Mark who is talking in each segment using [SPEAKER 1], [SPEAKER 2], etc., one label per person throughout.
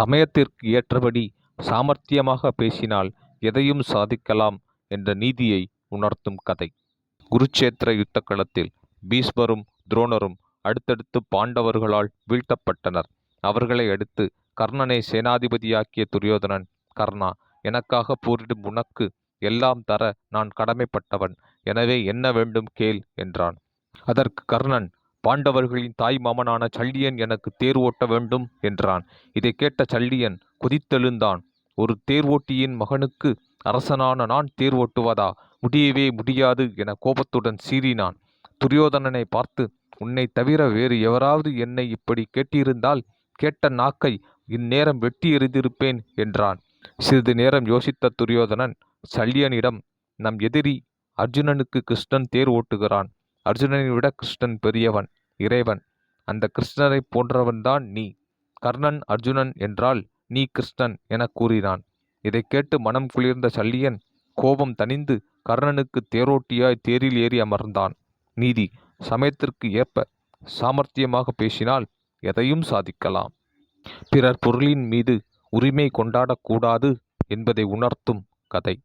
[SPEAKER 1] சமயத்திற்கு ஏற்றபடி சாமர்த்தியமாக பேசினால் எதையும் சாதிக்கலாம் என்ற நீதியை உணர்த்தும் கதை. குருட்சேத்திர யுத்த களத்தில் பீஷ்மரும் துரோணரும் அடுத்தடுத்து பாண்டவர்களால் வீழ்த்தப்பட்டனர். அவர்களை அடுத்து கர்ணனை சேனாதிபதியாக்கிய துரியோதனன், கர்ணா, எனக்காக போரிடும் உனக்கு எல்லாம் தர நான் கடமைப்பட்டவன். எனவே என்ன வேண்டும் கேள் என்றான். அதற்கு கர்ணன், பாண்டவர்களின் தாய் மாமனான சல்லியன் எனக்கு தேர் ஓட்ட வேண்டும் என்றான். இதை கேட்ட சல்லியன் கொதித்தெழுந்தான். ஒரு தேர் ஓட்டியின் மகனுக்கு அரசனான நான் தேர் ஓட்டுவதா? முடியவே முடியாது என கோபத்துடன் சீறினான். துரியோதனனை பார்த்து, உன்னை தவிர வேறு எவராவது என்னை இப்படி கேட்டிருந்தால் கேட்ட நாக்கை இந்நேரம் வெட்டி எறிந்திருப்பேன் என்றான். சிறிது நேரம் யோசித்த துரியோதனன் சல்லியனிடம், நம் எதிரி அர்ஜுனனுக்கு கிருஷ்ணன் தேர் ஓட்டுகிறான். அர்ஜுனனை விட கிருஷ்ணன் பெரியவன், இறைவன். அந்த கிருஷ்ணரை போன்றவன்தான் நீ. கர்ணன் அர்ஜுனன் என்றால் நீ கிருஷ்ணன் என கூறினான். இதை கேட்டு மனம் குளிர்ந்த சல்லியன் கோபம் தணிந்து கர்ணனுக்கு தேரோட்டியாய் தேரில் ஏறி அமர்ந்தான். நீதி: சமயத்திற்கு ஏற்ப சாமர்த்தியமாக பேசினால் எதையும் சாதிக்கலாம். பிறர் பொருளின் மீது உரிமை கொண்டாடக்கூடாது என்பதை உணர்த்தும் கதை.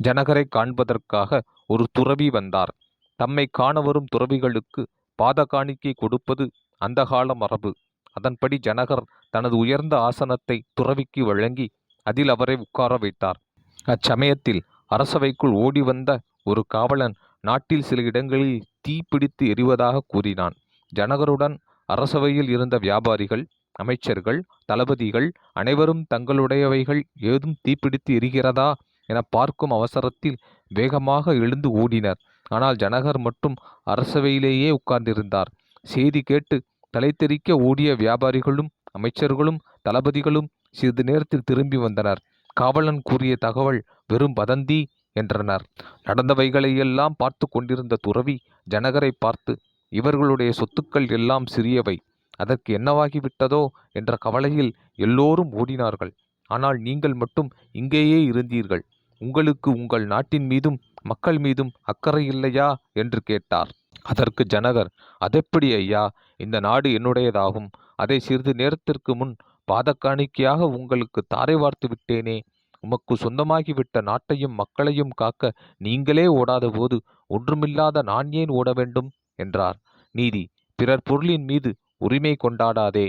[SPEAKER 1] ஜனகரை காண்பதற்காக ஒரு துறவி வந்தார். தம்மை காண வரும் துறவிகளுக்கு பாத காணிக்கை கொடுப்பது அந்த கால மரபு. அதன்படி ஜனகர் தனது உயர்ந்த ஆசனத்தை துறவிக்கு வழங்கி அதில் அவரை உட்கார வைத்தார். அச்சமயத்தில் அரசவைக்குள் ஓடி வந்த ஒரு காவலன் நாட்டில் சில இடங்களில் தீ பிடித்து எரிவதாக கூறினான். ஜனகருடன் அரசவையில் இருந்த வியாபாரிகள், அமைச்சர்கள், தளபதிகள் அனைவரும் தங்களுடையவைகள் ஏதும் தீப்பிடித்து எரிகிறதா என பார்க்கும் அவசரத்தில் வேகமாக எழுந்து ஓடினர். ஆனால் ஜனகர் மட்டும் அரசவையிலேயே உட்கார்ந்திருந்தார். செய்தி கேட்டு தலை தெறிக்க ஓடிய வியாபாரிகளும் அமைச்சர்களும் தளபதிகளும் சிறிது நேரத்தில் திரும்பி வந்தனர். காவலன் கூறிய தகவல் வெறும் வதந்தி என்றனர். நடந்தவைகளையெல்லாம் பார்த்து கொண்டிருந்த துறவி ஜனகரை பார்த்து, இவர்களுடைய சொத்துக்கள் எல்லாம் சிறியவை, அதற்கு என்னவாகிவிட்டதோ என்ற கவலையில் எல்லோரும் ஓடினார்கள். ஆனால் நீங்கள் மட்டும் இங்கேயே இருந்தீர்கள். உங்களுக்கு உங்கள் நாட்டின் மீதும் மக்கள் மீதும் அக்கறை இல்லையா என்று கேட்டார். அதற்கு ஜனகர், அதெப்படி ஐயா, இந்த நாடு என்னுடையதாகும். அதை சிறிது நேரத்திற்கு முன் பாதக்காணிக்கையாக உங்களுக்கு தாரை வார்த்து விட்டேனே. உமக்கு சொந்தமாகிவிட்ட நாட்டையும் மக்களையும் காக்க நீங்களே ஓடாத போது ஒன்றுமில்லாத நான் ஏன் ஓட வேண்டும் என்றார். நீதி: பிறர் பொருளின் மீது உரிமை கொண்டாடாதே.